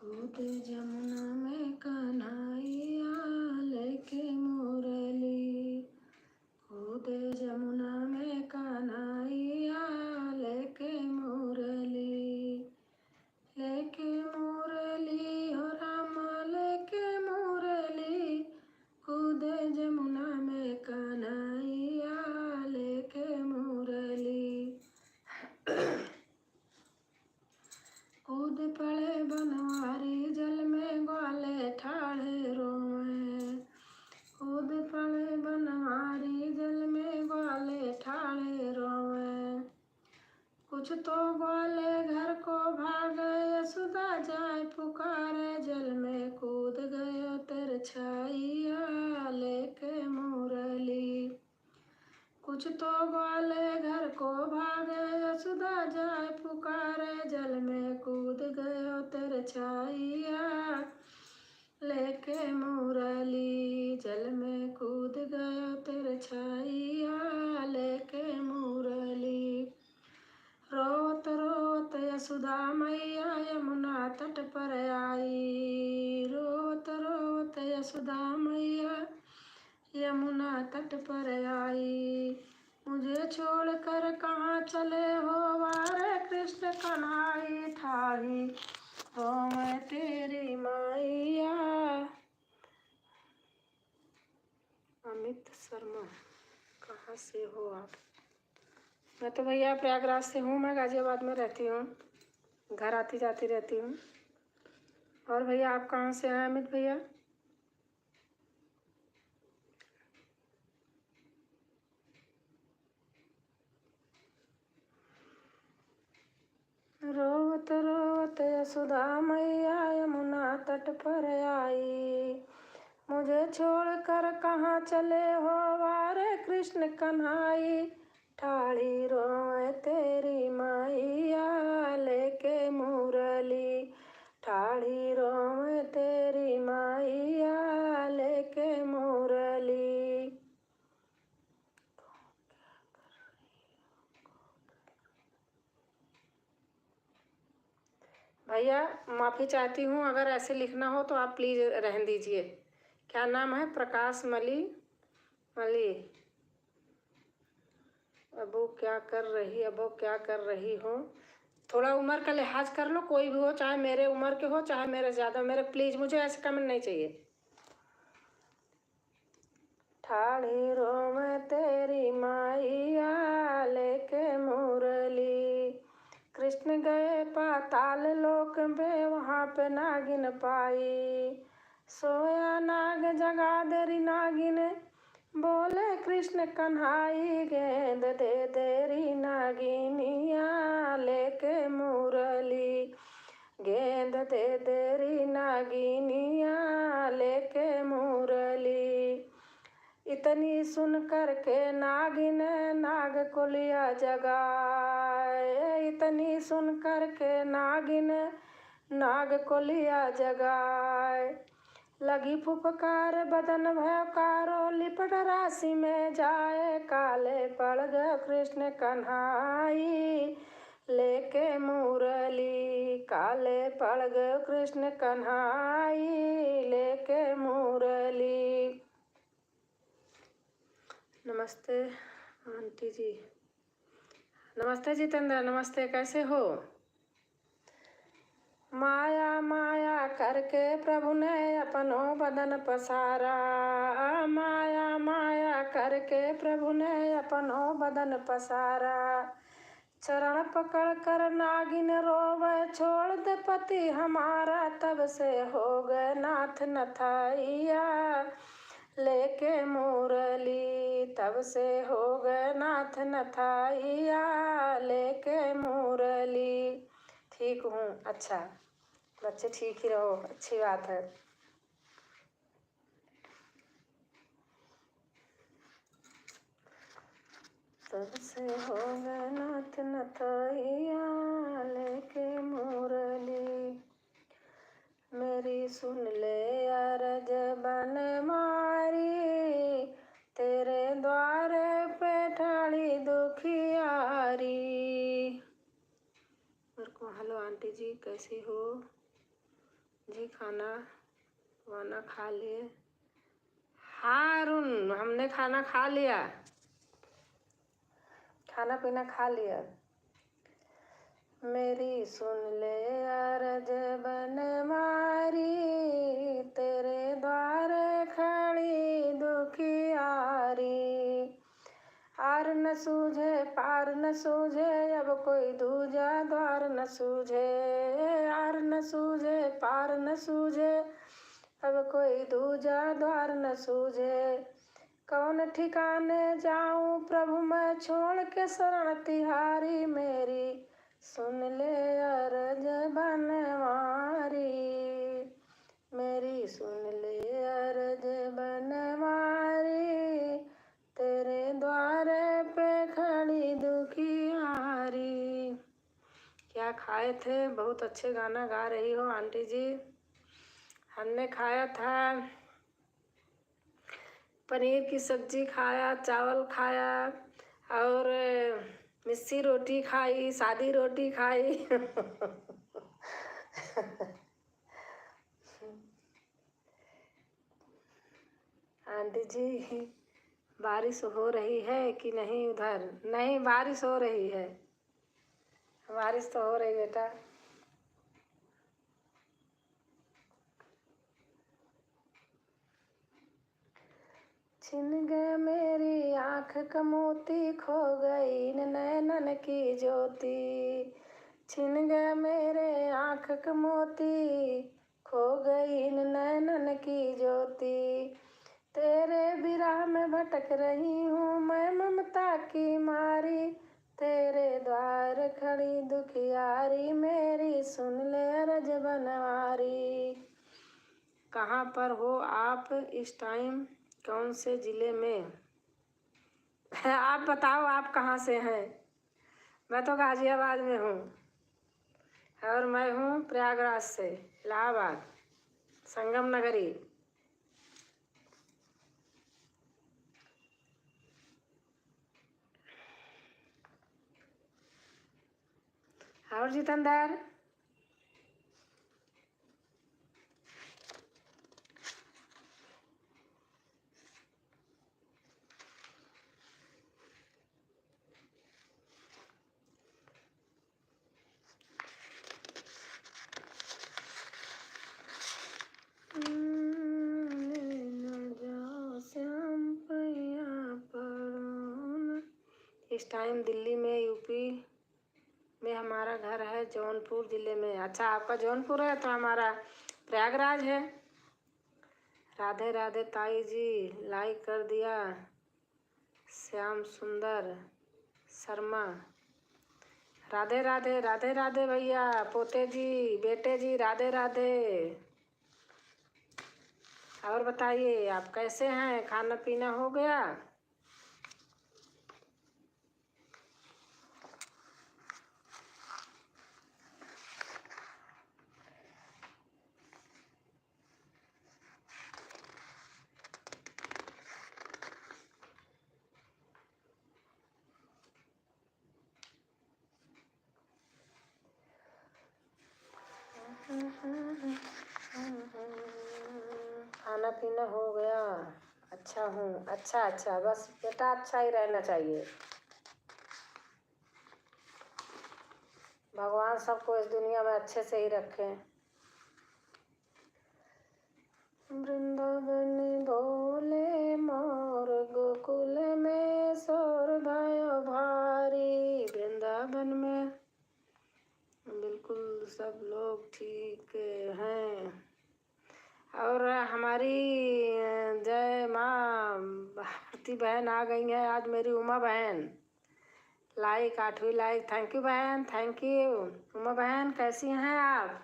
कूदे जमुना में कन्हैया लेके मुरली। कूदे जमुना में कन्हैया लेके मुरली। लेके मुरली हो राम लेके मुरली। कूदे जमुना में कन्हैया लेके मुरली। कूद पड़े बनवारी जल में ग्वाले ठाढ़े रोवे। कूद पड़े बनवारी जल में ग्वाले ठाढ़े रोवे। कुछ तो ग्वाले घर को भागे यशोदा जाए पुकारे। जल में कूद गयो तेरे छाइया लेके मुरली। कुछ तो ग्वाले घर को भागे यशोदा जाए पुकारे। जल में कूद गयो तेरे छाइया लेके मुरली। जल में कूद गयो तेरे छाइया लेके मुरली। रोत रोत यशोदा मैया यमुना तट पर आई। रोत रोत यशोदा मैया यमुना तट पर आई। मुझे छोड़कर कहाँ चले हो वारे कृष्ण कन्हाई। ठाढ़ी रोवे तेरी मैया। अमित शर्मा, कहाँ से हो आप? मैं तो भैया प्रयागराज से हूँ। मैं गाजियाबाद में रहती हूँ, घर आती जाती रहती हूँ। और भैया आप कहाँ से हैं अमित भैया? रोवत रोवत यशोदा मैया यमुना तट पर आई। मुझे छोड़कर कहाँ चले हो वारे कृष्ण कन्हाई। ठाढ़ी रोवे तेरी मैया लेके मुरली। ठाढ़ी रोवे तेरी मैया लेके मुरली। भैया माफ़ी चाहती हूँ, अगर ऐसे लिखना हो तो आप प्लीज़ रहने दीजिए। क्या नाम है? प्रकाश मली। अबो क्या कर रही हो? थोड़ा उम्र का लिहाज कर लो, कोई भी हो, चाहे मेरे उम्र के हो चाहे मेरे ज़्यादा। मेरे प्लीज़ मुझे ऐसे कमेंट नहीं चाहिए। ठाढ़ी रोवे तेरी मैया लेके मुरली। कृष्ण गए पाताल लोक में वहाँ पे नागिन पाई। सोया नाग जगा देरी नागिन बोले कृष्ण कन्हाई। गेंद दे देरी नागिनिया लेके मुरली। गेंद दे देरी नागिनिया लेके मुरली। इतनी सुन कर के नागिन नाग को लिया जगाए। इतनी सुन कर के नागिन नाग को लिया जगाए। लगी फुफकार बदन भयकारो लिपट राशि में जाए। काले पड़ गए कृष्ण कन्हाई लेके मुरली। काले पड़ गए कृष्ण कन्हाई लेके मुरली। नमस्ते आंटी जी। नमस्ते जितेंद्र, नमस्ते, कैसे हो? माया माया करके प्रभु ने अपनो बदन पसारा। माया माया करके प्रभु ने अपनो बदन पसारा। चरण पकड़ कर नागिन रोवे छोड़ दे पति हमारा। तब से हो गए नाथ नथाइया लेके मुरली। तब से हो गए नाथ नथाइया लेके मुरली। ठीक हूँ, अच्छा बच्चे ठीक ही रहो, अच्छी बात है। तब से हो गए नाथ नथाइया लेके मुरली। मेरी सुन ले अरज बन मारी। तेरे द्वारे पे ठाढ़ी दुखियारी। मेरे को हेलो आंटी जी, कैसी हो? जी खाना वाना खा लिए। हाँ अरुण, हमने खाना खा लिया, खाना पीना खा लिया। मेरी सुन ले अर्ज बनवारी, तेरे द्वार खड़ी दुखियारी। आर न सूझे पार न सूझे, अब कोई दूजा द्वार न सूझे। आर न सूझे पार न सूझे, अब कोई दूजा द्वार न सूझे। कौन ठिकाने जाऊं प्रभु मैं छोड़ के शरण तिहारी। मेरी सुन ले अर्ज बनवारी, मेरी सुन ले अर्ज बनवारी, तेरे द्वारे पे खड़ी दुखियारी। क्या खाए थे? बहुत अच्छे गाना गा रही हो आंटी जी। हमने खाया था पनीर की सब्जी खाया, चावल खाया और मिस्सी रोटी खाई, सादी रोटी खाई। आंटी जी बारिश हो रही है कि नहीं उधर? नहीं, बारिश हो रही है, बारिश तो हो रही बेटा। छिन गए मेरी आँख का मोती, खो गई नैनन की ज्योति। छिन गए मेरे आँख का मोती, खो गई नैनन की ज्योति। तेरे विरह में भटक रही हूँ मैं ममता की मारी, तेरे द्वार खड़ी दुखियारी। मेरी सुन ले अर्ज बनवारी। कहाँ पर हो आप इस टाइम? कौन से ज़िले में? आप बताओ आप कहाँ से हैं? मैं तो गाज़ियाबाद में हूँ और मैं हूँ प्रयागराज से, इलाहाबाद, संगम नगरी। और जितेंद्र? इस टाइम दिल्ली में, यूपी में हमारा घर है, जौनपुर ज़िले में। अच्छा, आपका जौनपुर है तो हमारा प्रयागराज है। राधे राधे ताई जी, लाइक कर दिया। श्याम सुंदर शर्मा, राधे राधे। राधे राधे भैया, पोते जी, बेटे जी, राधे राधे। और बताइए आप कैसे हैं? खाना पीना हो गया? खाना पीना हो गया? अच्छा हूँ। अच्छा अच्छा, बस बेटा अच्छा ही रहना चाहिए। भगवान सबको इस दुनिया में अच्छे से ही रखें। वृंदावन बोले मोर, गोकुल में शोर भयो भारी। वृंदावन में बिल्कुल सब लोग ठीक हैं। और हमारी जय माँ भारती बहन आ गई है आज, मेरी उमा बहन। लाइक 8वीं लाइक। थैंक यू बहन, थैंक यू। उमा बहन कैसी हैं आप?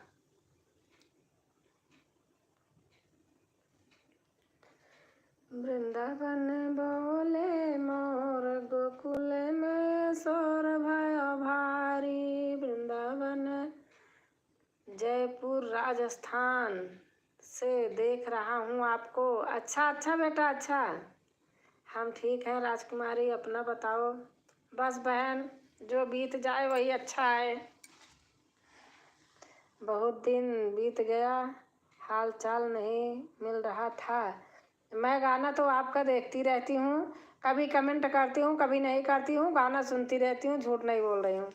वृंदावन बोले मोर, गोकुल में शोर भयो भारी। वृंदावन जयपुर राजस्थान से देख रहा हूँ आपको। अच्छा अच्छा बेटा, अच्छा। हम ठीक हैं राजकुमारी, अपना बताओ। बस बहन, जो बीत जाए वही अच्छा है। बहुत दिन बीत गया, हाल चाल नहीं मिल रहा था। मैं गाना तो आपका देखती रहती हूँ, कभी कमेंट करती हूँ कभी नहीं करती हूँ, गाना सुनती रहती हूँ, झूठ नहीं बोल रही हूँ।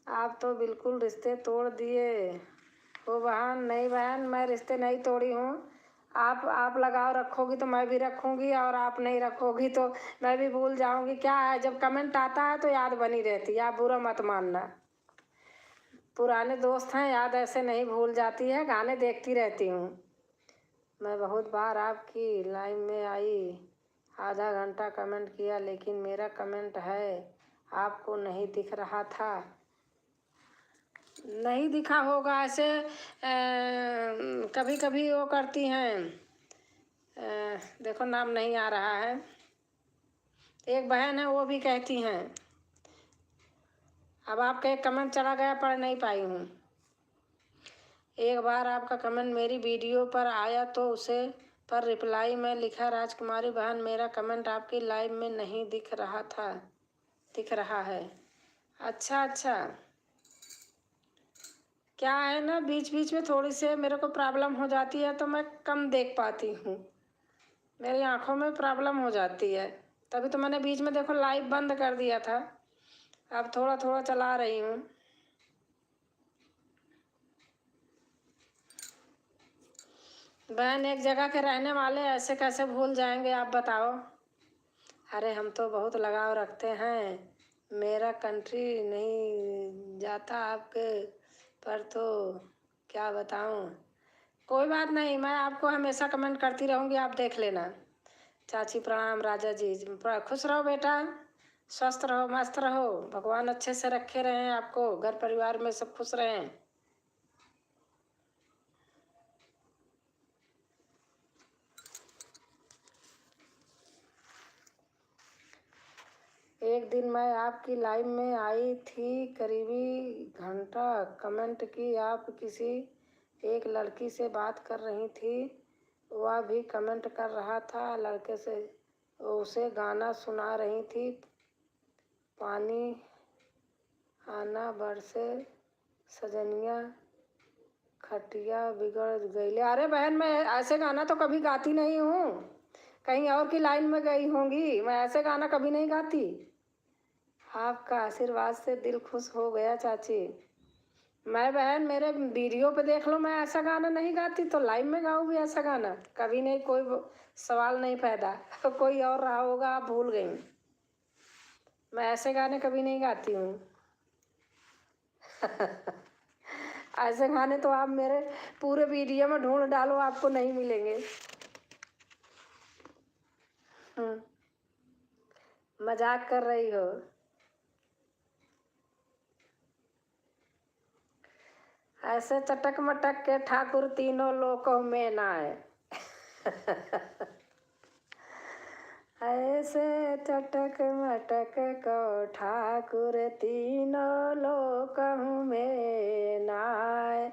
आप तो बिल्कुल रिश्ते तोड़ दिए हो बहन। नहीं बहन, मैं रिश्ते नहीं तोड़ी हूँ। आप लगाव रखोगी तो मैं भी रखूँगी, और आप नहीं रखोगी तो मैं भी भूल जाऊँगी। क्या है, जब कमेंट आता है तो याद बनी रहती है, आप बुरा मत मानना। पुराने दोस्त हैं, याद ऐसे नहीं भूल जाती है, गाने देखती रहती हूँ। मैं बहुत बार आपकी लाइव में आई, आधा घंटा कमेंट किया, लेकिन मेरा कमेंट है आपको नहीं दिख रहा था। नहीं दिखा होगा ऐसे। कभी कभी वो करती हैं, देखो नाम नहीं आ रहा है, एक बहन है वो भी कहती हैं। अब आपका एक कमेंट चला गया, पढ़ नहीं पाई हूँ। एक बार आपका कमेंट मेरी वीडियो पर आया तो उसे पर रिप्लाई में लिखा, राजकुमारी बहन मेरा कमेंट आपकी लाइव में नहीं दिख रहा था, दिख रहा है। अच्छा अच्छा, क्या है ना, बीच बीच में थोड़ी सी मेरे को प्रॉब्लम हो जाती है तो मैं कम देख पाती हूँ, मेरी आँखों में प्रॉब्लम हो जाती है। तभी तो मैंने बीच में देखो लाइव बंद कर दिया था, अब थोड़ा थोड़ा चला रही हूँ। बहन एक जगह के रहने वाले ऐसे कैसे भूल जाएंगे, आप बताओ। अरे हम तो बहुत लगाव रखते हैं, मेरा कंट्री नहीं जाता आपके पर, तो क्या बताऊं। कोई बात नहीं, मैं आपको हमेशा कमेंट करती रहूँगी, आप देख लेना। चाची प्रणाम, राजा जी खुश रहो बेटा, स्वस्थ रहो, मस्त रहो, भगवान अच्छे से रखे रहें आपको, घर परिवार में सब खुश रहें। एक दिन मैं आपकी लाइव में आई थी, करीबी घंटा कमेंट की, आप किसी एक लड़की से बात कर रही थी, वह भी कमेंट कर रहा था, लड़के से उसे गाना सुना रही थी, पानी आना बरसे सजनिया खटिया बिगड़ गई। अरे बहन, मैं ऐसे गाना तो कभी गाती नहीं हूँ, कहीं और की लाइन में गई होंगी, मैं ऐसे गाना कभी नहीं गाती। आपका आशीर्वाद से दिल खुश हो गया चाची। मैं बहन मेरे वीडियो पे देख लो, मैं ऐसा गाना नहीं गाती तो लाइव में गाऊंगी ऐसा गाना, कभी नहीं, कोई सवाल नहीं पैदा। कोई और रहा होगा, आप भूल गई। मैं ऐसे गाने कभी नहीं गाती हूँ। ऐसे गाने तो आप मेरे पूरे वीडियो में ढूंढ डालो, आपको नहीं मिलेंगे। मजाक कर रही हो। ऐसे चटक मटक के ठाकुर तीनों लोकों में ना है। ऐसे चटक मटक को ठाकुर तीनों लोकों में नाय।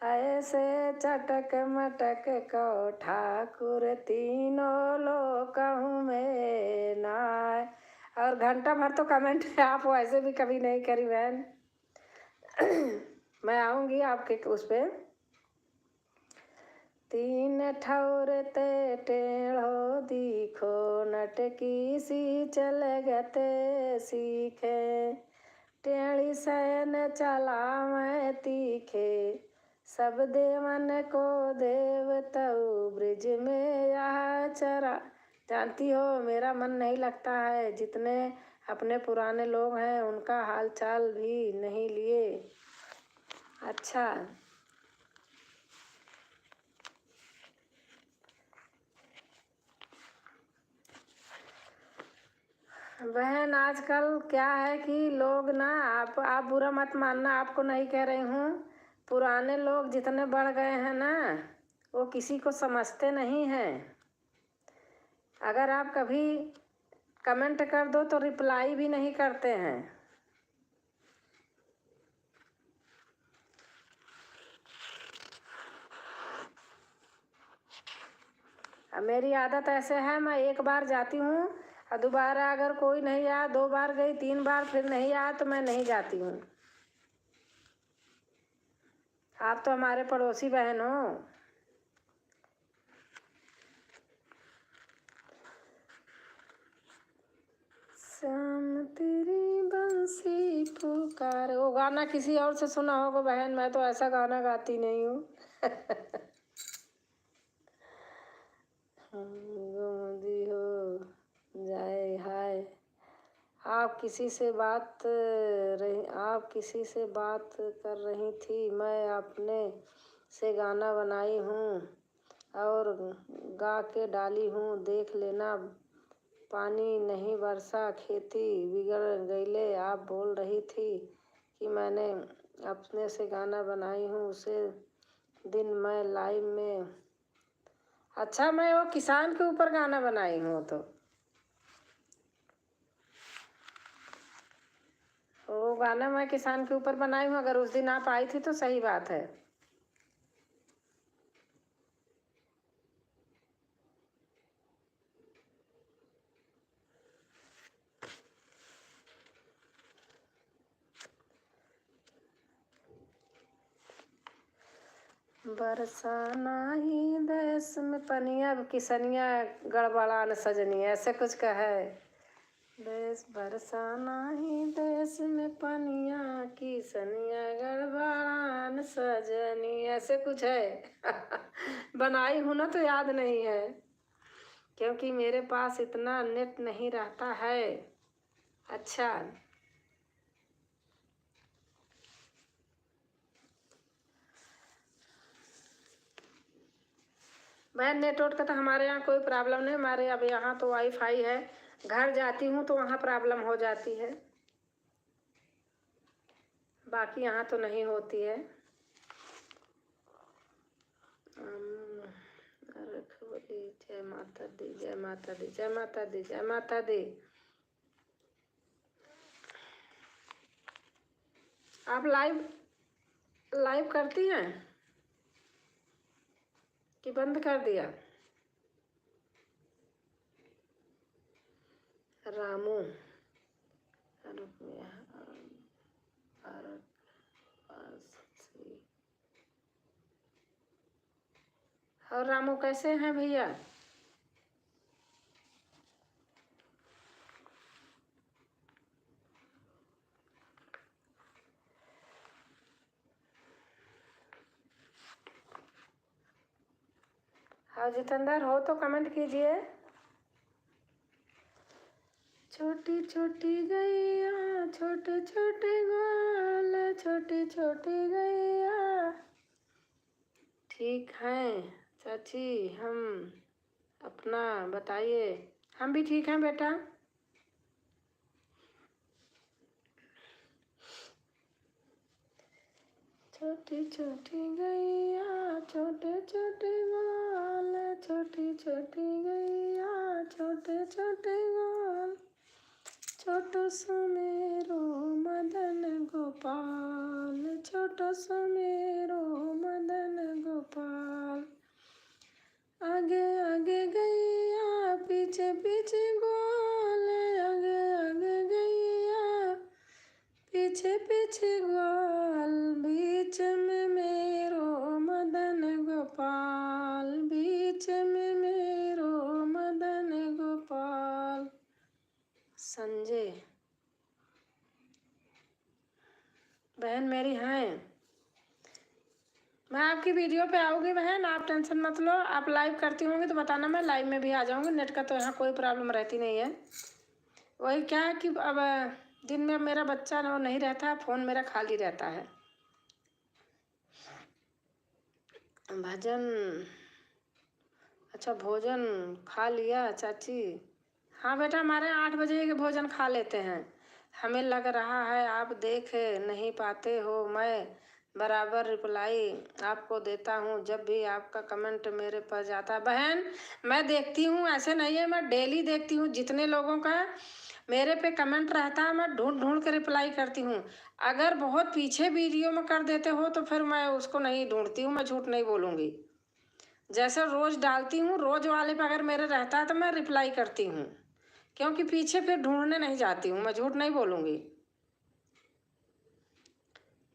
ऐसे चटक मटक को ठाकुर तीनों लोकों में नाय। और घंटा भर तो कमेंट है, आप वैसे भी कभी नहीं करी बहन। मैं आऊँगी आपके उस पर। तीन ठौर ते टेढ़ो दिखो, नटकी सी चल गते सीखे, टेढ़ी सैन चला मैं तीखे, सब देवन को देवतऊ ब्रिज में यह चरा। जानती हो मेरा मन नहीं लगता है, जितने अपने पुराने लोग हैं उनका हाल चाल भी नहीं लिए। अच्छा बहन, आजकल क्या है कि लोग ना, आप बुरा मत मानना, आपको नहीं कह रही हूँ, पुराने लोग जितने बढ़ गए हैं ना, वो किसी को समझते नहीं हैं। अगर आप कभी कमेंट कर दो तो रिप्लाई भी नहीं करते हैं। अब मेरी आदत ऐसे है, मैं एक बार जाती हूँ और दोबारा अगर कोई नहीं आया, 2 बार गई, 3 बार फिर नहीं आया तो मैं नहीं जाती हूँ। आप तो हमारे पड़ोसी बहन हो। शाम तेरी बंसी पुकार, वो गाना किसी और से सुना होगा बहन, मैं तो ऐसा गाना गाती नहीं हूँ। गुमदी हो जाए हाय। आप किसी से बात कर रही थी, मैं अपने से गाना बनाई हूँ और गा के डाली हूँ, देख लेना पानी नहीं बरसा खेती बिगड़ गईले। आप बोल रही थी कि मैंने अपने से गाना बनाई हूँ, उसे दिन मैं लाइव में। अच्छा, मैं वो किसान के ऊपर गाना बनाई हूँ, तो वो गाना मैं किसान के ऊपर बनाई हूँ। अगर उस दिन आप आई थी तो सही बात है। बरसाना ही देश में पनिया किसनिया गड़बड़ा न सजनी, ऐसे कुछ का है। देश बरसाना ही देश में पनिया किसनिया गड़बड़ा न सजनी, ऐसे कुछ है। बनाई हूँ ना, तो याद नहीं है, क्योंकि मेरे पास इतना नेट नहीं रहता है। अच्छा, बहन नेटवर्क का तो हमारे यहाँ कोई प्रॉब्लम नहीं। हमारे अब यहाँ तो वाईफाई है। घर जाती हूँ तो वहाँ प्रॉब्लम हो जाती है, बाकी यहाँ तो नहीं होती है। जय माता दी, जय माता दी, जय माता दी, जय माता दी। आप लाइव करती हैं कि बंद कर दिया? रामू और रामू कैसे हैं भैया? हाँ जितेंद्र हो तो कमेंट कीजिए। छोटी छोटी गैया छोटे छोटे ग्वाल, छोटी छोटी गैया। ठीक हैं चाची, हम अपना बताइए। हम भी ठीक हैं बेटा। छोटी छोटी गैया छोटे छोटे ग्वाल, छोटी छोटी गैया छोटे छोटे ग्वाल। छोटो सुमेरो मदन गोपाल, छोटो सुमेरो मदन गोपाल। आगे आगे गैया पीछे पीछे ग्वाल, आगे आगे गैया पीछे पीछे ग्वाल। बीच में मेरो मदन गोपाल, बीच में मेरो मदन गोपाल। संजय बहन मेरी हैं, मैं आपकी वीडियो पे आऊँगी बहन, आप टेंशन मत लो। आप लाइव करती होंगी तो बताना, मैं लाइव में भी आ जाऊँगी। नेट का तो यहाँ कोई प्रॉब्लम रहती नहीं है। वही क्या है कि अब दिन में मेरा बच्चा वो नहीं रहता, फ़ोन मेरा खाली रहता है। भजन, अच्छा भोजन खा लिया चाची? हाँ बेटा, हमारे 8 बजे के भोजन खा लेते हैं। हमें लग रहा है आप देख नहीं पाते हो, मैं बराबर रिप्लाई आपको देता हूँ जब भी आपका कमेंट मेरे पास जाता है। बहन मैं देखती हूँ, ऐसे नहीं है, मैं डेली देखती हूँ। जितने लोगों का मेरे पे कमेंट रहता है मैं ढूंढ ढूंढ के रिप्लाई करती हूँ। अगर बहुत पीछे वीडियो में कर देते हो तो फिर मैं उसको नहीं ढूंढती हूँ, मैं झूठ नहीं बोलूँगी। जैसे रोज़ डालती हूँ, रोज़ वाले पे अगर मेरे रहता है तो मैं रिप्लाई करती हूँ, क्योंकि पीछे फिर ढूंढने नहीं जाती हूँ, मैं झूठ नहीं बोलूँगी।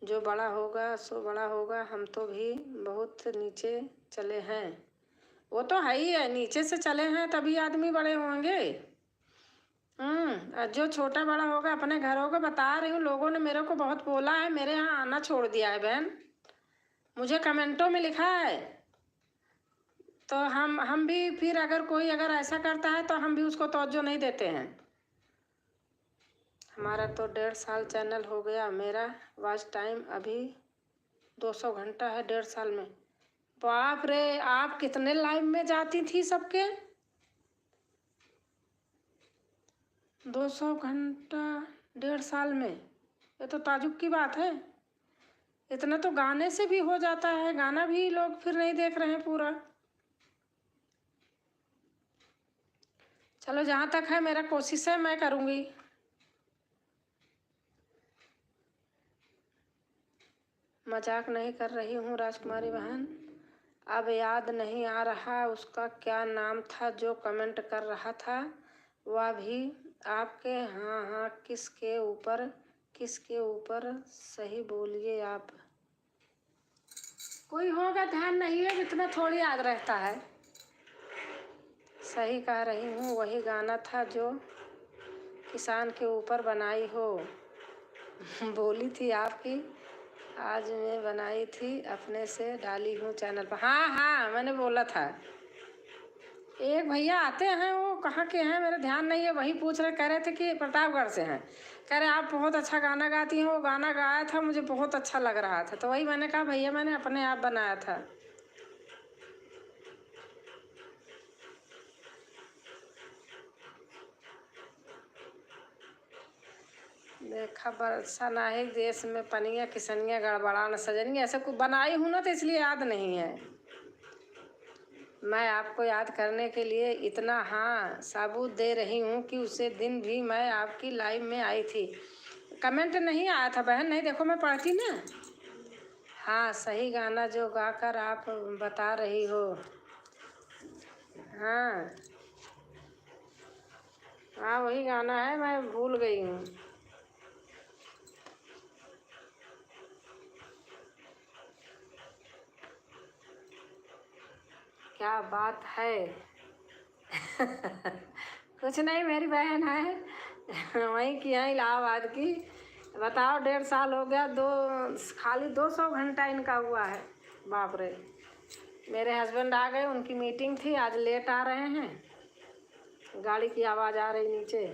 जो बड़ा होगा सो बड़ा होगा, हम तो भी बहुत नीचे चले हैं। वो तो है ही है, नीचे से चले हैं तभी आदमी बड़े होंगे। जो छोटा बड़ा होगा अपने घरों को बता रही हूँ, लोगों ने मेरे को बहुत बोला है, मेरे यहाँ आना छोड़ दिया है बहन, मुझे कमेंटों में लिखा है। तो हम भी फिर अगर कोई अगर ऐसा करता है तो हम भी उसको तवज्जो नहीं देते हैं। हमारा तो 1.5 साल चैनल हो गया, मेरा वॉच टाइम अभी 200 घंटा है 1.5 साल में। बाप रे, आप कितने लाइव में जाती थी सबके? 200 घंटा 1.5 साल में, ये तो ताजुब की बात है। इतना तो गाने से भी हो जाता है, गाना भी लोग फिर नहीं देख रहे हैं पूरा। चलो जहाँ तक है मेरा कोशिश है, मैं करूँगी। मजाक नहीं कर रही हूँ राजकुमारी बहन। अब याद नहीं आ रहा उसका क्या नाम था जो कमेंट कर रहा था, वह भी आपके। हाँ हाँ, किसके ऊपर सही बोलिए आप। कोई होगा, ध्यान नहीं है, इतना थोड़ी याद रहता है। सही कह रही हूँ, वही गाना था जो किसान के ऊपर बनाई हो। बोली थी आपकी, आज मैं बनाई थी, अपने से डाली हूँ चैनल पर। हाँ हाँ, मैंने बोला था। एक भैया आते हैं, वो कहाँ के हैं मेरा ध्यान नहीं है, वही पूछ रहे, कह रहे थे कि प्रतापगढ़ से हैं। कह रहे आप बहुत अच्छा गाना गाती हैं, वो गाना गाया था, मुझे बहुत अच्छा लग रहा था। तो वही मैंने कहा भैया मैंने अपने आप बनाया था। देखा बरसा नाही देश में पनिया, किसनिया गड़बड़ा न सजनिया, ऐसे कुछ बनाई हूँ ना तो इसलिए याद नहीं है। मैं आपको याद करने के लिए इतना हाँ सबूत दे रही हूँ कि उसे दिन भी मैं आपकी लाइव में आई थी। कमेंट नहीं आया था बहन, नहीं देखो मैं पढ़ती ना। हाँ, सही गाना जो गाकर आप बता रही हो। हाँ हाँ, वही गाना है, मैं भूल गई हूँ। क्या बात है। कुछ नहीं, मेरी बहन है वहीं की है, इलाहाबाद की। बताओ 1.5 साल हो गया, खाली 200 घंटा इनका हुआ है। बाप रे, मेरे हस्बैंड आ गए, उनकी मीटिंग थी, आज लेट आ रहे हैं। गाड़ी की आवाज़ आ रही नीचे।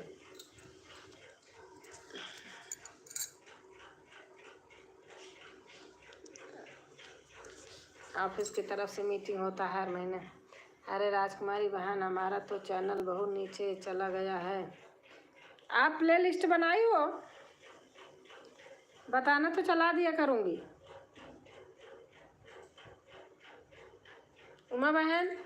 ऑफिस की तरफ से मीटिंग होता है हर महीने। अरे राजकुमारी बहन, हमारा तो चैनल बहुत नीचे चला गया है। आप प्ले लिस्ट बनाई हो, बताना तो चला दिया करूँगी। उमा बहन,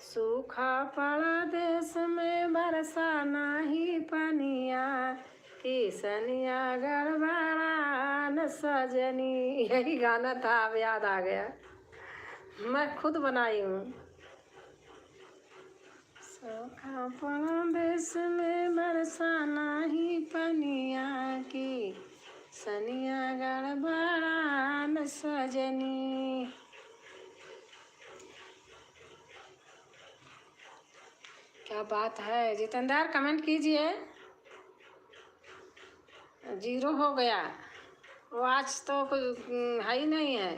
सूखा पड़ा देश में बरसा नाही पनिया, किसनिया गड़बड़ा न सजनी। यही गाना था, अब याद आ गया, मैं खुद बनाई हूँ। सूखा पड़ा देश में बरसा नाही पनिया, की सनिया गड़बड़ा न सजनी। क्या बात है जितेंद्र, कमेंट कीजिए। 0 हो गया, वो आज तो कुछ है ही नहीं है।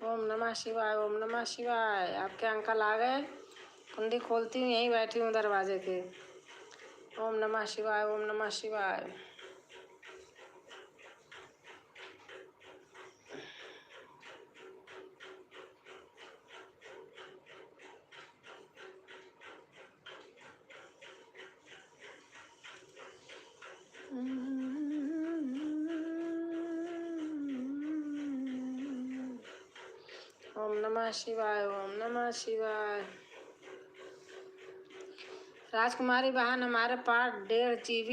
ओम नमः शिवाय, ओम नमः शिवाय। आपके अंकल आ गए, कुंडी खोलती हूँ, यहीं बैठी हूँ दरवाजे के। ओम नमः शिवाय, ओम नमः शिवाय। नमः शिवाय, ओम नमः शिवाय। राजकुमारी बहन, हमारे पास 1.5 GB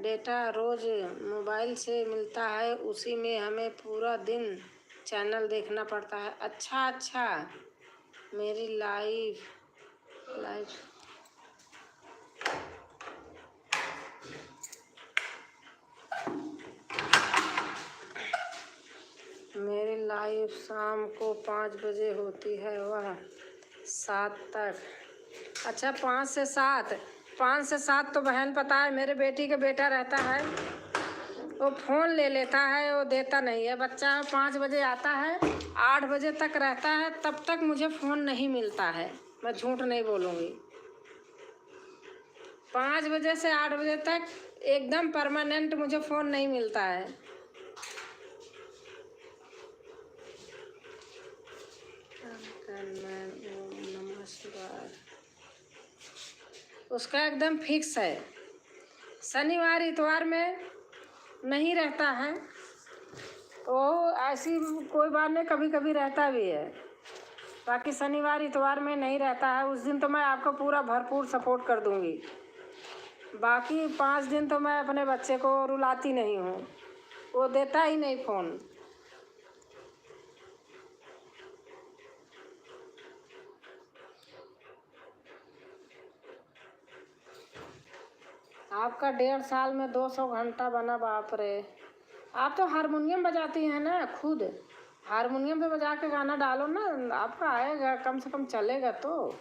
डेटा रोज मोबाइल से मिलता है, उसी में हमें पूरा दिन चैनल देखना पड़ता है। अच्छा अच्छा, मेरी लाइफ मेरी लाइफ शाम को 5 बजे होती है, वह 7 तक। अच्छा, 5 से 7 तो बहन पता है, मेरे बेटी का बेटा रहता है, वो फ़ोन ले लेता है, वो देता नहीं है। बच्चा 5 बजे आता है, 8 बजे तक रहता है, तब तक मुझे फ़ोन नहीं मिलता है, मैं झूठ नहीं बोलूँगी। 5 बजे से 8 बजे तक एकदम परमानेंट मुझे फ़ोन नहीं मिलता है। नमः शिवाय। उसका एकदम फिक्स है, शनिवार इतवार में नहीं रहता है। वो ऐसी कोई बात नहीं, कभी कभी रहता भी है, बाकी शनिवार इतवार में नहीं रहता है। उस दिन तो मैं आपको पूरा भरपूर सपोर्ट कर दूंगी। बाकी 5 दिन तो मैं अपने बच्चे को रुलाती नहीं हूँ, वो देता ही नहीं फ़ोन। आपका 1.5 साल में 200 घंटा बना, बाप रे। आप तो हारमोनियम बजाती हैं ना खुद, हारमोनियम पे बजा के गाना डालो ना, आपका आएगा, कम से कम चलेगा। तो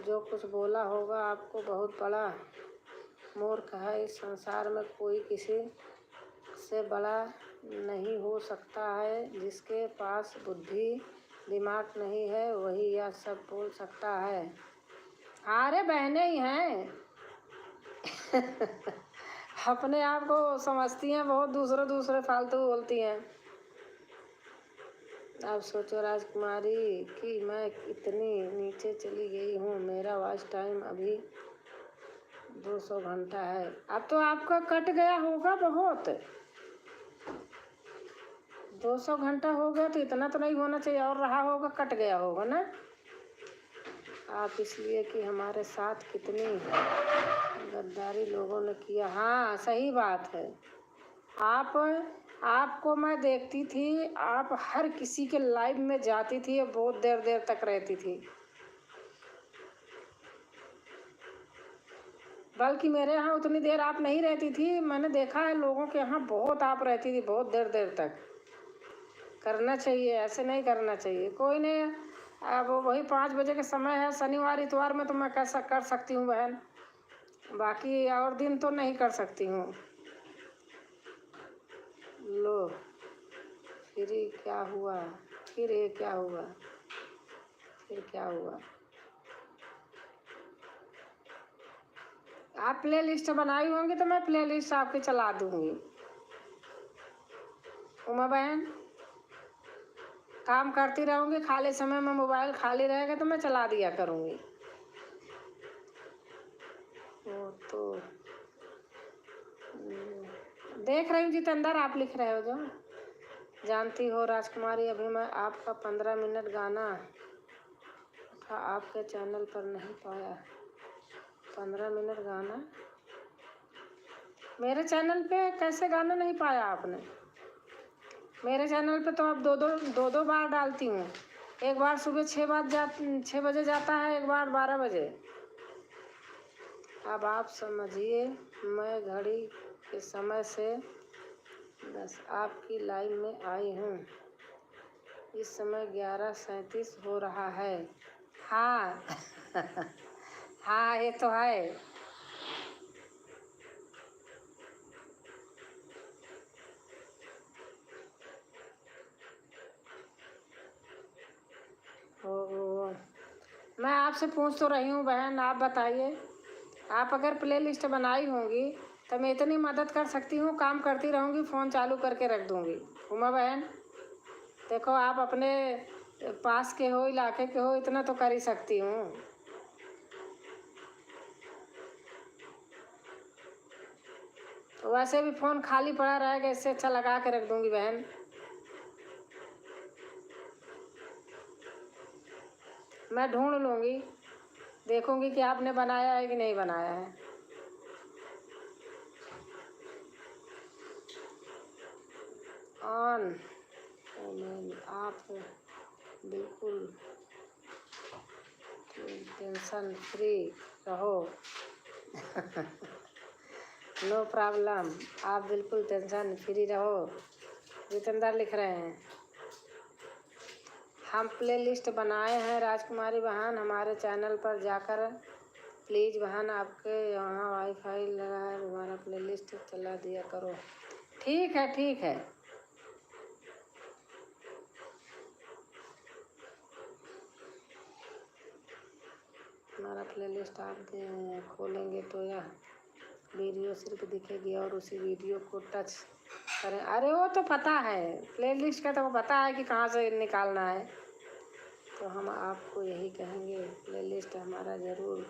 जो कुछ बोला होगा आपको बहुत बड़ा मूर्ख है। इस संसार में कोई किसी से बड़ा नहीं हो सकता है। जिसके पास बुद्धि दिमाग नहीं है वही यह सब बोल सकता है। अरे बहनें ही हैं अपने आप को समझती हैं बहुत, दूसरे फालतू बोलती हैं। अब सोचो राजकुमारी कि मैं इतनी नीचे चली गई हूँ। मेरा वॉच टाइम अभी 200 घंटा है। अब तो आपका कट गया होगा बहुत, 200 घंटा हो गया तो इतना तो नहीं होना चाहिए, और रहा होगा, कट गया होगा ना आप, इसलिए कि हमारे साथ कितनी गद्दारी लोगों ने किया। हाँ सही बात है। आपको मैं देखती थी, आप हर किसी के लाइव में जाती थी, बहुत देर देर तक रहती थी। बल्कि मेरे यहाँ उतनी देर आप नहीं रहती थी, मैंने देखा है लोगों के यहाँ बहुत आप रहती थी, बहुत देर देर तक। करना चाहिए, ऐसे नहीं करना चाहिए। कोई नहीं, अब वही 5 बजे के समय है, शनिवार इतवार में तो मैं कैसा कर सकती हूँ बहन, बाकी और दिन तो नहीं कर सकती हूँ। लो फिर ये क्या हुआ, फिर क्या हुआ। आप प्ले लिस्ट बनाई होंगी तो मैं प्ले लिस्ट आपकी चला दूँगी। उमा बहन, काम करती रहूँगी, खाली समय में मोबाइल खाली रहेगा तो मैं चला दिया करूँगी। वो तो देख रही हूँ जितेंद्र, आप लिख रहे हो जो। जानती हो राजकुमारी, अभी मैं आपका 15 मिनट गाना था, आपके चैनल पर नहीं पाया। 15 मिनट गाना मेरे चैनल पे कैसे गाना नहीं पाया आपने? मेरे चैनल पे तो आप दो बार डालती हूँ। एक बार सुबह 6 बजे जाता है, एक बार 12 बजे। अब आप समझिए, मैं घड़ी के समय से 10 आपकी लाइन में आई हूँ। इस समय 11:37 हो रहा है। हाँ हाँ ये तो है। ओ, मैं आपसे पूछ तो रही हूँ बहन, आप बताइए। आप अगर प्ले लिस्ट बनाई होंगी तो मैं इतनी मदद कर सकती हूँ, काम करती रहूँगी, फ़ोन चालू करके रख दूँगी। उमा बहन देखो, आप अपने पास के हो, इलाके के हो, इतना तो कर ही सकती हूँ। वैसे भी फ़ोन खाली पड़ा रहेगा, इससे अच्छा लगा के रख दूँगी बहन। मैं ढूंढ लूँगी, देखूँगी कि आपने बनाया है कि नहीं बनाया है। ऑन आप बिल्कुल टेंशन फ्री रहो। नो प्रॉब्लम, आप बिल्कुल टेंशन फ्री रहो। जितेंद्र लिख रहे हैं हम प्लेलिस्ट बनाए हैं राजकुमारी बहन, हमारे चैनल पर जाकर प्लीज़ बहन आपके यहाँ वाईफाई लगा है, हमारा प्लेलिस्ट चला दिया करो। ठीक है ठीक है। हमारा प्लेलिस्ट आप खोलेंगे तो यह वीडियो सिर्फ दिखेगी और उसी वीडियो को टच करें। अरे वो तो पता है, प्लेलिस्ट का तो पता है कि कहाँ से निकालना है। तो हम आपको यही कहेंगे प्लेलिस्ट हमारा ज़रूर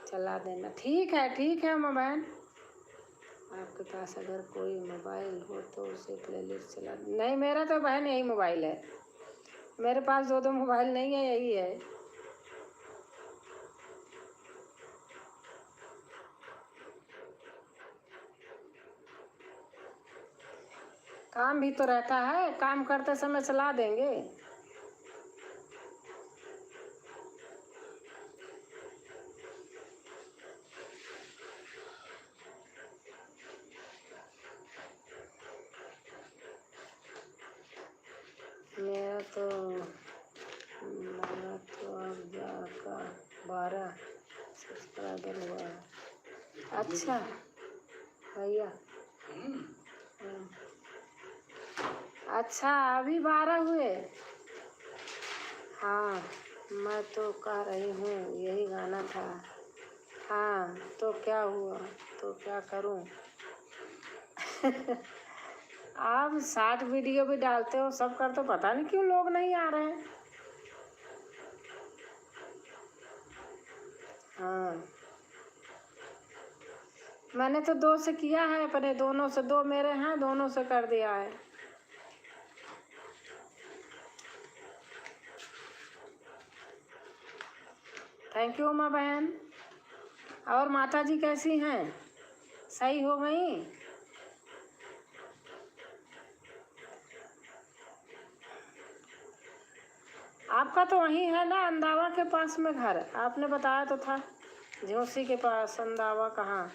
चला देना। ठीक है अम्मा बहन, आपके पास अगर कोई मोबाइल हो तो उसे प्लेलिस्ट चला। नहीं मेरा तो बहन यही मोबाइल है, मेरे पास दो मोबाइल नहीं है, यही है। काम भी तो रहता है, काम करते समय चला देंगे। मेरा तो अब जाकर 12 सब्सक्राइबर हुआ है। अच्छा भैया, अच्छा अभी 12 हुए। हाँ मैं तो कह रही हूँ यही गाना था। हाँ तो क्या हुआ, तो क्या करूँ। आप 60 वीडियो भी डालते हो, सब कर, तो पता नहीं क्यों लोग नहीं आ रहे हैं। हाँ मैंने तो 2 से किया है, अपने दोनों से, 2 मेरे हैं, दोनों से कर दिया है। थैंक यू माँ बहन। और माता जी कैसी हैं, सही हो गई? आपका तो वहीं है ना, अंदावा के पास में घर, आपने बताया तो था। झोसी के पास, अंदावा कहाँ?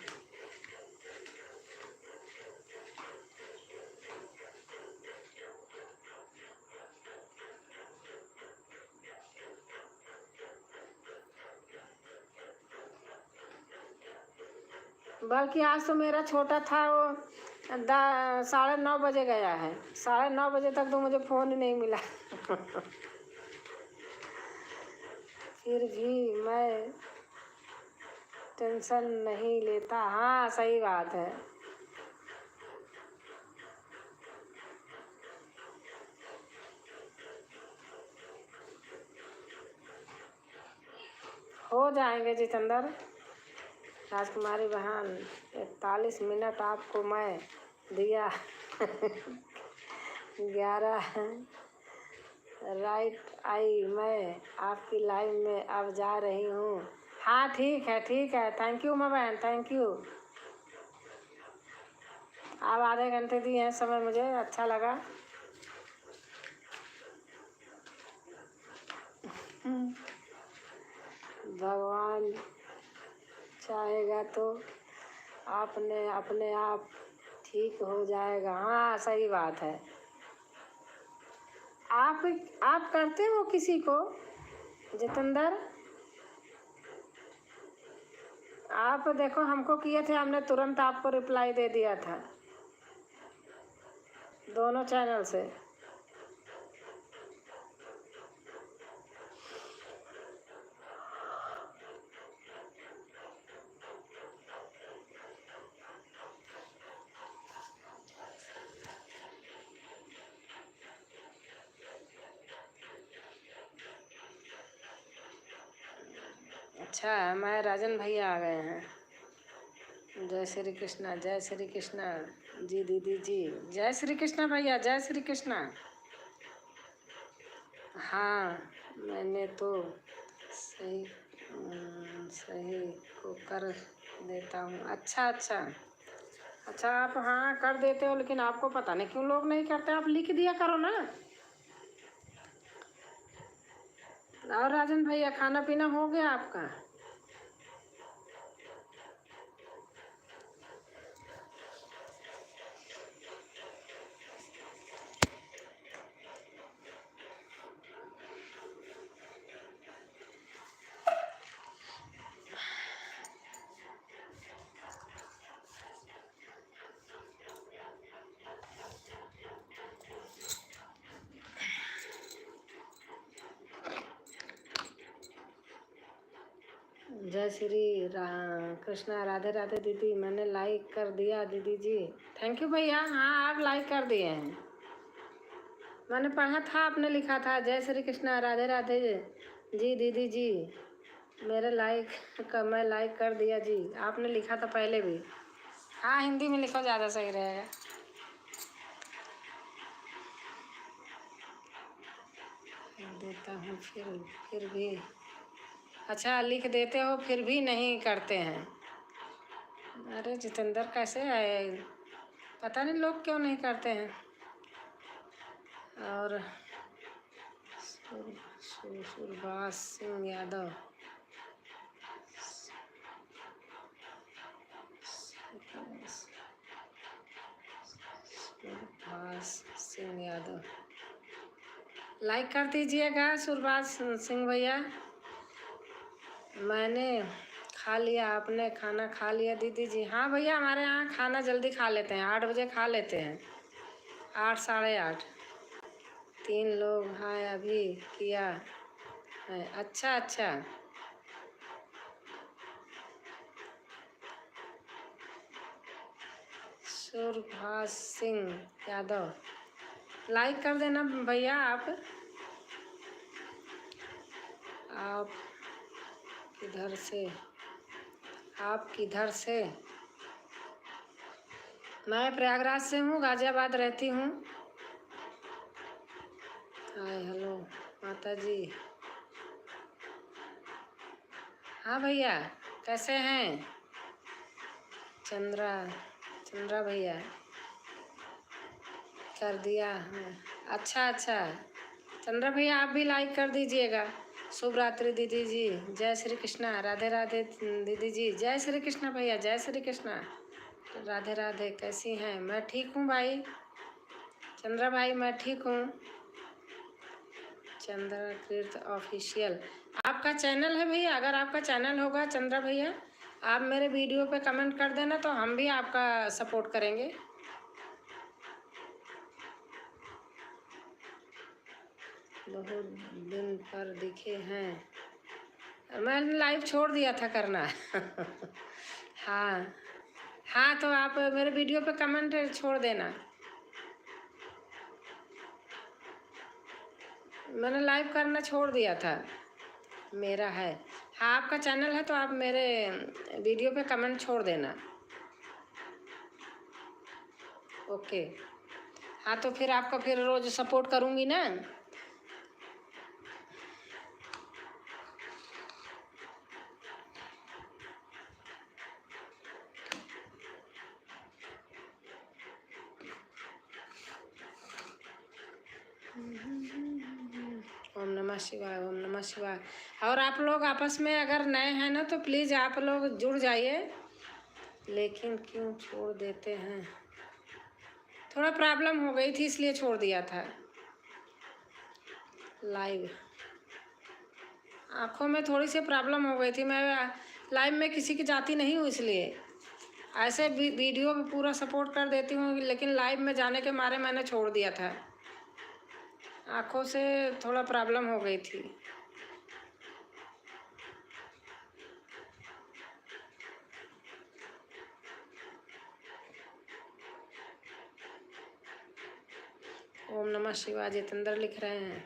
बल्कि आज तो मेरा छोटा था, वो 9:30 बजे गया है, 9:30 बजे तक तो मुझे फ़ोन ही नहीं मिला। फिर भी मैं टेंशन नहीं लेता। हाँ सही बात है। हो जाएंगे जितेंद्र। राजकुमारी बहन 41 मिनट आपको मैं दिया। 11 राइट आई, मैं आपकी लाइव में अब जा रही हूँ। हाँ ठीक है, थैंक यू माँ बहन, थैंक यू। आप आधे घंटे दिए हैं समय, मुझे अच्छा लगा। भगवान चाहेगा तो अपने आप ठीक हो जाएगा। हाँ सही बात है। आप करते हो किसी को जितेंद्र? आप देखो हमको किए थे, हमने तुरंत आपको रिप्लाई दे दिया था, दोनों चैनल से। अच्छा हमारे राजन भैया आ गए हैं। जय श्री कृष्णा, जय श्री कृष्णा जी दीदी जी, जय श्री कृष्णा भैया, जय श्री कृष्णा। हाँ मैंने तो सही सही को कर देता हूँ। अच्छा अच्छा अच्छा, आप हाँ कर देते हो, लेकिन आपको पता नहीं क्यों लोग नहीं करते। आप लिख दिया करो ना। और राजन भैया, खाना पीना हो गया आपका? जय श्री कृष्णा, राधे राधे दीदी। मैंने लाइक कर दिया दीदी जी। थैंक यू भैया। हाँ, आप लाइक कर दिए हैं। मैंने पढ़ा था, आपने लिखा था जय श्री कृष्णा राधे राधे जी दीदी जी। मेरे लाइक का मैं लाइक कर दिया जी। आपने लिखा था पहले भी। हाँ, हिंदी में लिखो, ज़्यादा सही रहेगा। देता हूँ फिर भी। अच्छा, लिख देते हो फिर भी नहीं करते हैं। अरे जितेंद्र, कैसे है? पता नहीं लोग क्यों नहीं करते हैं। और सुरबाज सिंह यादव, सुरबाज सिंह यादव, लाइक कर दीजिएगा सुरबाज सिंह भैया। मैंने खा लिया। आपने खाना खा लिया दीदी जी? हाँ भैया, हमारे यहाँ खाना जल्दी खा लेते हैं, 8 बजे खा लेते हैं। 8 साढ़े 8। 3 लोग हैं अभी किया है। अच्छा अच्छा, सुरभाष सिंह यादव, लाइक कर देना भैया। आप किधर से? आप किधर से? मैं प्रयागराज से हूँ, गाजियाबाद रहती हूँ। हाय हेलो माता जी। हाँ भैया, कैसे हैं? चंद्रा भैया, कर दिया है। अच्छा अच्छा, चंद्रा भैया आप भी लाइक कर दीजिएगा। शुभ रात्रि दीदी जी। जय श्री कृष्णा, राधे राधे दीदी जी। जय श्री कृष्णा भैया, जय श्री कृष्णा, राधे राधे। कैसी हैं? मैं ठीक हूँ भाई। चंद्रा भाई, मैं ठीक हूँ। चंद्रकृत ऑफिशियल आपका चैनल है भैया? अगर आपका चैनल होगा चंद्रा भैया, आप मेरे वीडियो पे कमेंट कर देना, तो हम भी आपका सपोर्ट करेंगे। बहुत दिन पर दिखे हैं। मैंने लाइव छोड़ दिया था करना। हाँ हाँ, तो आप मेरे वीडियो पे कमेंट छोड़ देना। मैंने लाइव करना छोड़ दिया था। मेरा है। हाँ, आपका चैनल है तो आप मेरे वीडियो पे कमेंट छोड़ देना। ओके। हाँ, तो फिर आपका फिर रोज़ सपोर्ट करूँगी ना। ओम नमः शिवाय, ओम नमः शिवाय। और आप लोग आपस में अगर नए हैं ना, तो प्लीज़ आप लोग जुड़ जाइए। लेकिन क्यों छोड़ देते हैं? थोड़ा प्रॉब्लम हो गई थी, इसलिए छोड़ दिया था। लाइव आँखों में थोड़ी सी प्रॉब्लम हो गई थी। मैं लाइव में किसी की जाती नहीं हूँ, इसलिए ऐसे वीडियो में पूरा सपोर्ट कर देती हूँ, लेकिन लाइव में जाने के मारे मैंने छोड़ दिया था। आँखों से थोड़ा प्रॉब्लम हो गई थी। ओम नमः शिवाय। जितेंद्र लिख रहे हैं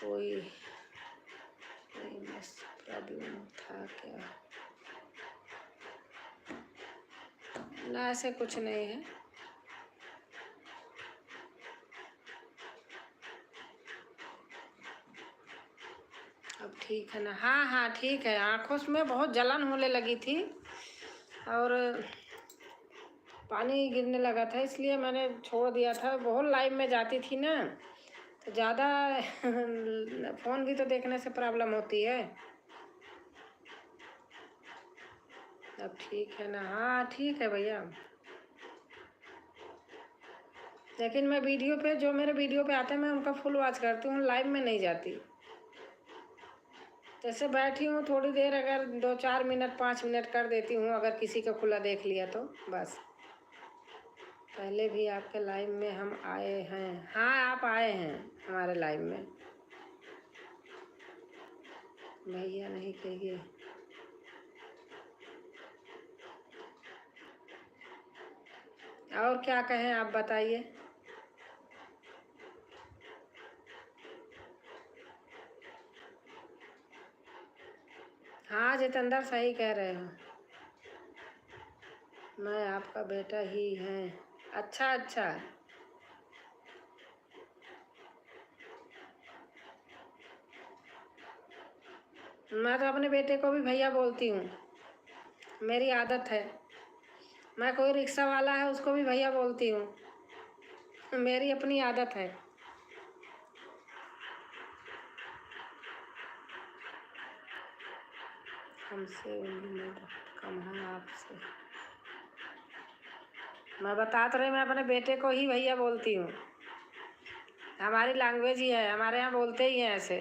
कोई प्रॉब्लम था क्या? ना, ऐसे कुछ नहीं है। ठीक है ना? हाँ हाँ ठीक है। आँखों में बहुत जलन होने लगी थी और पानी गिरने लगा था, इसलिए मैंने छोड़ दिया था। बहुत लाइव में जाती थी ना, तो ज़्यादा फ़ोन भी तो देखने से प्रॉब्लम होती है। अब ठीक है ना? हाँ ठीक है भैया। लेकिन मैं वीडियो पे, जो मेरे वीडियो पे आते हैं मैं उनका फुल वॉच करती हूँ, लाइव में नहीं जाती। जैसे बैठी हूँ थोड़ी देर, अगर 2-4 मिनट 5 मिनट कर देती हूँ, अगर किसी का खुला देख लिया तो बस। पहले भी आपके लाइव में हम आए हैं। हाँ आप आए हैं हमारे लाइव में। भैया नहीं कहिए। और क्या कहें, आप बताइए। हाँ जितेंद्र सही कह रहे हो, मैं आपका बेटा ही हैं। अच्छा अच्छा। मैं तो अपने बेटे को भी भैया बोलती हूँ, मेरी आदत है। मैं कोई रिक्शा वाला है उसको भी भैया बोलती हूँ, मेरी अपनी आदत है। हमसे उम्र में बहुत कम है आपसे। मैं बता तो रही, मैं अपने बेटे को ही भैया बोलती हूँ। हमारी लैंग्वेज ही है, हमारे यहाँ बोलते ही हैं ऐसे।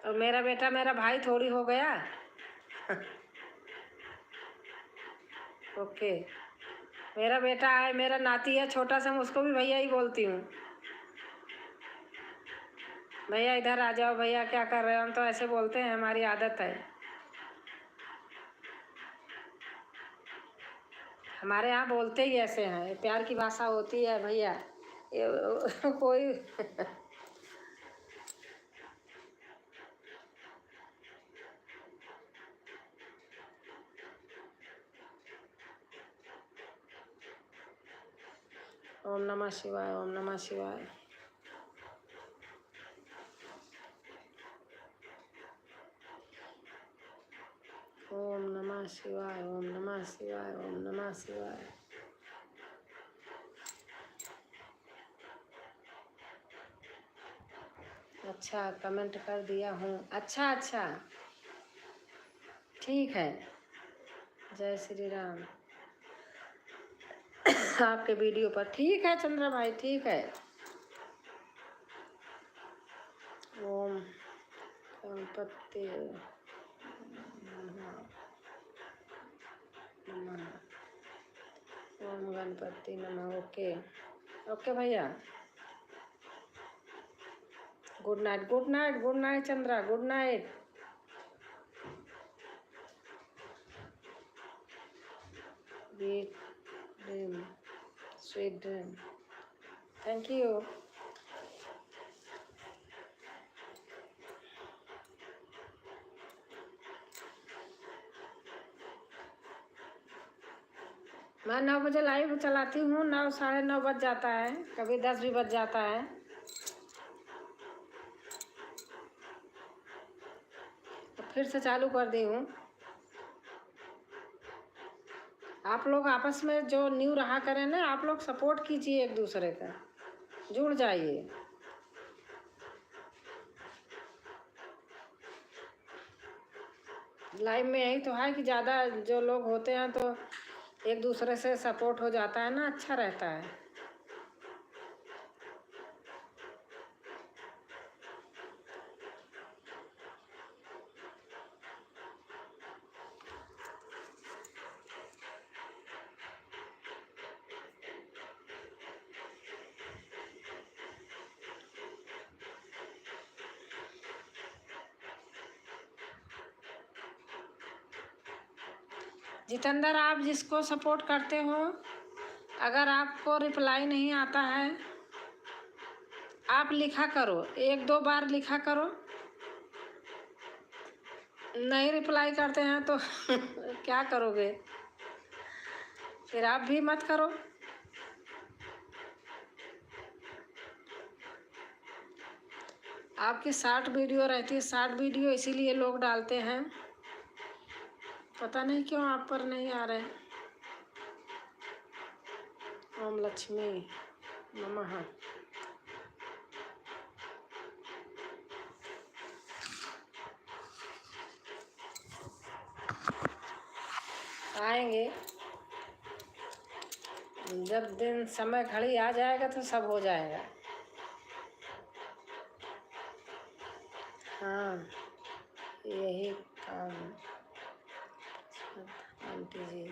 और मेरा बेटा मेरा भाई थोड़ी हो गया। ओके। मेरा बेटा है, मेरा नाती है छोटा सा, मैं उसको भी भैया ही बोलती हूँ। भैया इधर आ जाओ, भैया क्या कर रहे हो, हम तो ऐसे बोलते हैं, हमारी आदत है। हमारे यहाँ बोलते ही ऐसे हैं, प्यार की भाषा होती है भैया। ये कोई ओम नमः शिवाय, ओम नमः शिवाय। ओम नमः शिवाय, ओम नमः शिवाय, ओम नमः शिवाय। अच्छा कमेंट कर दिया हूँ। अच्छा अच्छा ठीक है। जय श्री राम। आपके वीडियो पर ठीक है चंद्रा भाई, ठीक है। ओम गणपति नमः। ओम गणपति नमः। ओके ओके भैया। Good night, good night, good night Chandra, good night. Sweet dream, sweet dream. Thank you. मैं 9 बजे लाइव चलाती हूँ, 9 साढ़े 9 बज जाता है, कभी 10 भी बज जाता है। तो फिर से चालू कर दी हूँ। आप लोग आपस में जो न्यू रहा करें ना, आप लोग सपोर्ट कीजिए एक दूसरे का, जुड़ जाइए। लाइव में यही तो है कि ज़्यादा जो लोग होते हैं तो एक दूसरे से सपोर्ट हो जाता है ना, अच्छा रहता है। जितेंद्र आप जिसको सपोर्ट करते हो, अगर आपको रिप्लाई नहीं आता है, आप लिखा करो, 1-2 बार लिखा करो। नहीं रिप्लाई करते हैं तो क्या करोगे, फिर आप भी मत करो। आपकी शॉर्ट वीडियो रहती है, शॉर्ट वीडियो इसीलिए लोग डालते हैं, पता नहीं क्यों आप पर नहीं आ रहे। ओम लक्ष्मी नमः। आएंगे जब दिन समय घड़ी आ जाएगा तो सब हो जाएगा। हाँ यही काम आंटी जी।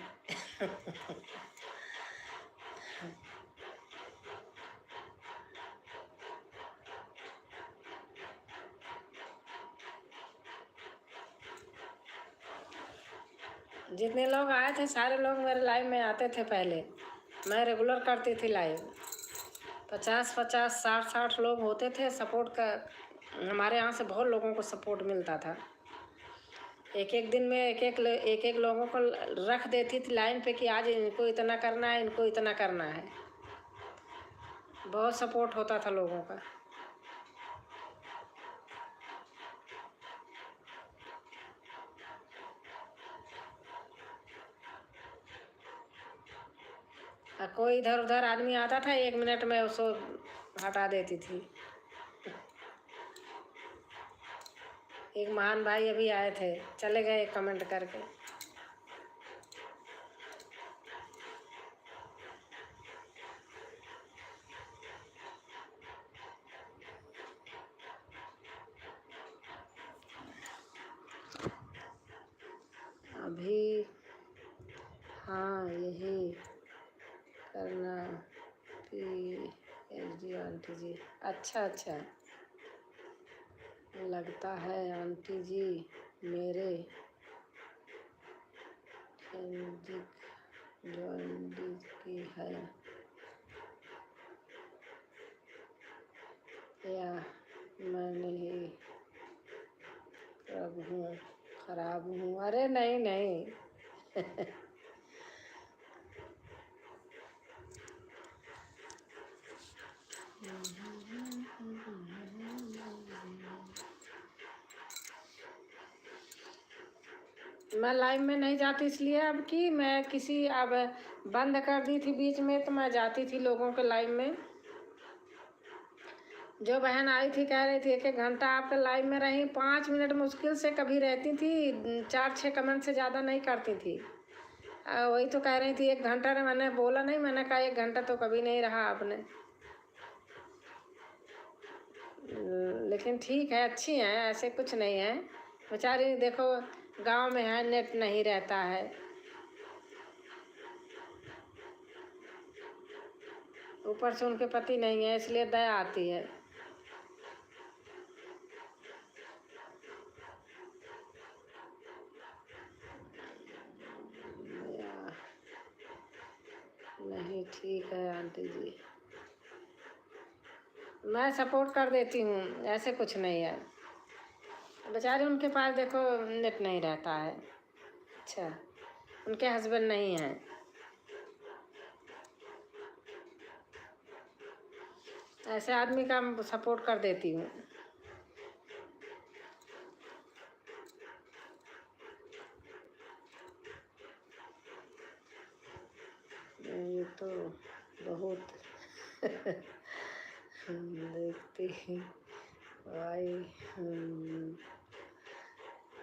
जितने लोग आए थे सारे लोग मेरे लाइव में आते थे पहले, मैं रेगुलर करती थी लाइव। 50-50 60-60 लोग होते थे सपोर्ट का। हमारे यहाँ से बहुत लोगों को सपोर्ट मिलता था। एक एक दिन में एक एक लोगों को रख देती थी लाइन पे कि आज इनको इतना करना है, इनको इतना करना है। बहुत सपोर्ट होता था लोगों का। कोई इधर उधर आदमी आता था 1 मिनट में उसको हटा देती थी। एक महान भाई अभी आए थे, चले गए कमेंट करके। अभी हाँ यही करना PhD आंटी जी। अच्छा अच्छा, लगता है आंटी जी मेरे जॉन्डिस की है या मैं नहीं खराब हूँ। अरे नहीं नहीं। मैं लाइव में नहीं जाती इसलिए अब कि मैं किसी अब बंद कर दी थी बीच में, तो मैं जाती थी लोगों के लाइव में। जो बहन आई थी कह रही थी 1-1 घंटा आपके लाइव में रही, 5 मिनट मुश्किल से कभी रहती थी, 4-6 कमेंट से ज़्यादा नहीं करती थी। वही तो कह रही थी 1 घंटा ने, मैंने बोला नहीं, मैंने कहा 1 घंटा तो कभी नहीं रहा आपने। लेकिन ठीक है, अच्छी हैं, ऐसे कुछ नहीं है। बेचारी देखो गांव में है, नेट नहीं रहता है। ऊपर से उनके पति नहीं है, इसलिए दया आती है। नहीं ठीक है आंटी जी, मैं सपोर्ट कर देती हूँ, ऐसे कुछ नहीं है। बेचारे उनके पास देखो नेट नहीं रहता है। अच्छा, उनके हस्बैंड नहीं हैं। ऐसे आदमी का सपोर्ट कर देती हूँ। ये तो बहुत देखती भाई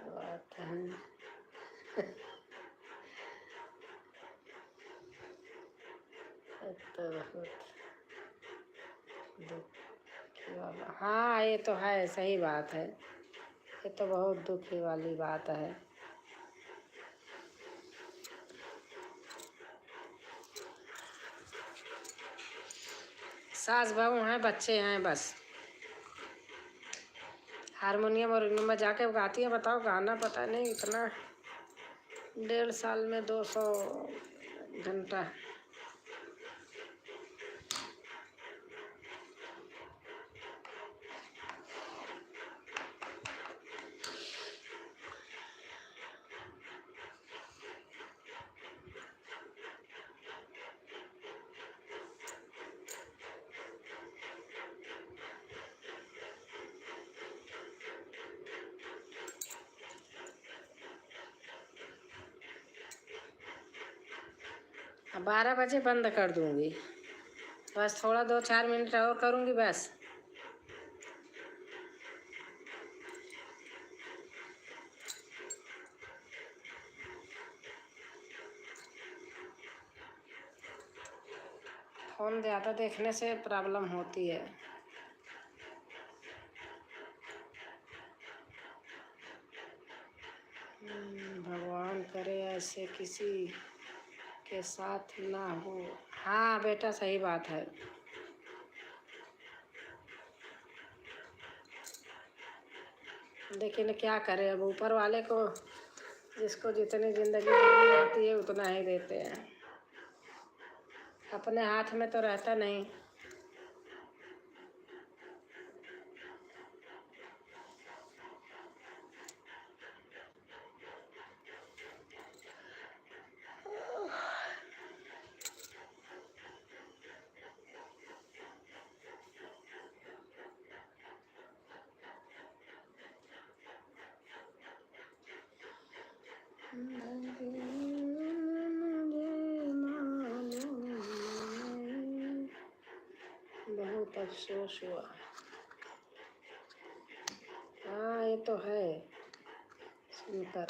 बात है। तो बहुत दुखी वाला, हाँ ये तो है, सही बात है, ये तो बहुत दुखी वाली बात है। सास बहू हैं, बच्चे हैं, बस। हारमोनियम और इनमें जाके गाती हैं, बताओ गाना पता नहीं इतना, 1.5 साल में 200 घंटा। 12 बजे बंद कर दूँगी, बस थोड़ा 2-4 मिनट और करूँगी बस। फ़ोन ज़्यादा देखने से प्रॉब्लम होती है। भगवान करे ऐसे किसी के साथ ना हो। हाँ बेटा, सही बात है। लेकिन क्या करें, अब ऊपर वाले को जिसको जितनी ज़िंदगी देनी होती है उतना ही देते हैं, अपने हाथ में तो रहता नहीं। बहुत अफसोस हुआ। हाँ ये तो है सुनकर।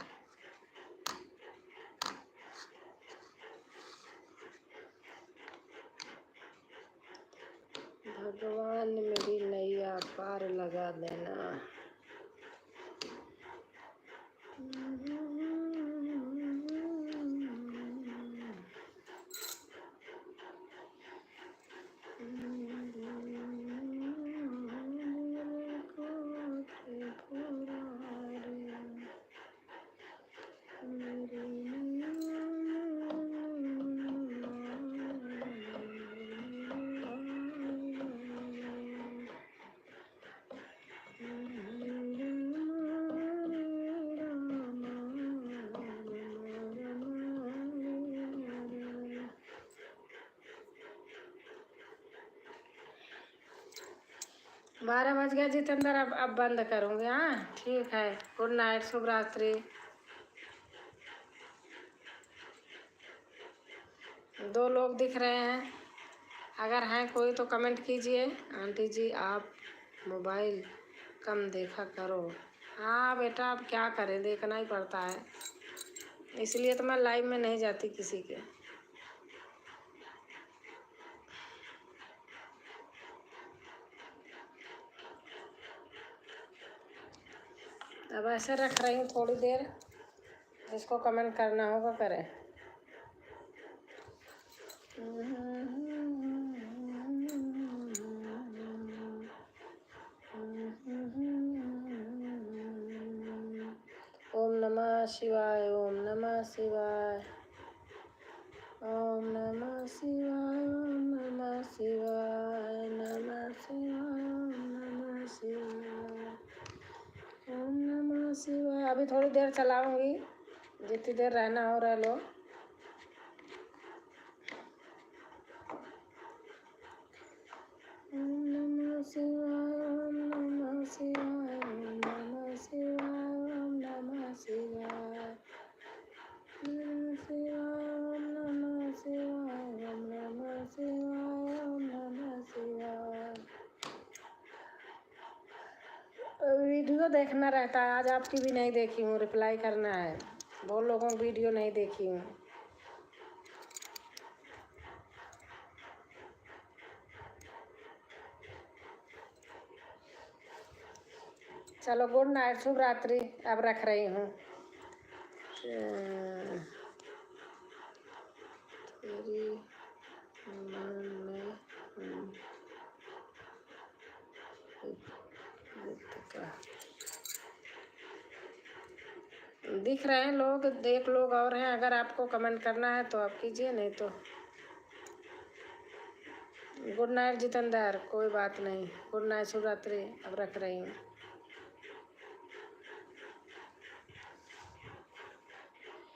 भगवान मेरी नैया पार लगा देना। बारह बज गया जितेंद्र, अब बंद करूँगी। हाँ ठीक है, गुड नाइट, शुभ रात्रि। 2 लोग दिख रहे हैं, अगर हैं कोई तो कमेंट कीजिए। आंटी जी आप मोबाइल कम देखा करो। हाँ बेटा, अब क्या करें, देखना ही पड़ता है, इसलिए तो मैं लाइव में नहीं जाती किसी के। अब ऐसे रख रही हूँ थोड़ी देर, जिसको कमेंट करना होगा करे। ओम नमः शिवाय, ओम नमः शिवाय, ओम नमः शिवाय, ओम नमः शिवाय, नमः शिवाय, ओम नमः शिवाय, ओम नमः शिवाय। अभी थोड़ी देर चलाऊंगी, जितनी देर रहना हो रह लो। ओम नमः शिवाय, ओम नमः शिवाय, ओम नमः शिवाय, ओम नमः शिवाय, नमः शिवाय, ओम नमः शिवाय, ओम नमः शिवाय, ओम नमः शिवाय। वीडियो देखना रहता है, आज आपकी भी नहीं देखी हूँ, रिप्लाई करना है। बहुत लोगों की वीडियो नहीं देखी हूँ। चलो गुड नाइट, शुभ रात्रि, अब रख रही हूँ। तेरी मन में दिख रहे हैं लोग, 1 लोग और हैं, अगर आपको कमेंट करना है तो आप कीजिए, नहीं तो गुड नाइट जितेंद्र, कोई बात नहीं, गुड नाइट, शुभ रात्रि, अब रख रही हूँ।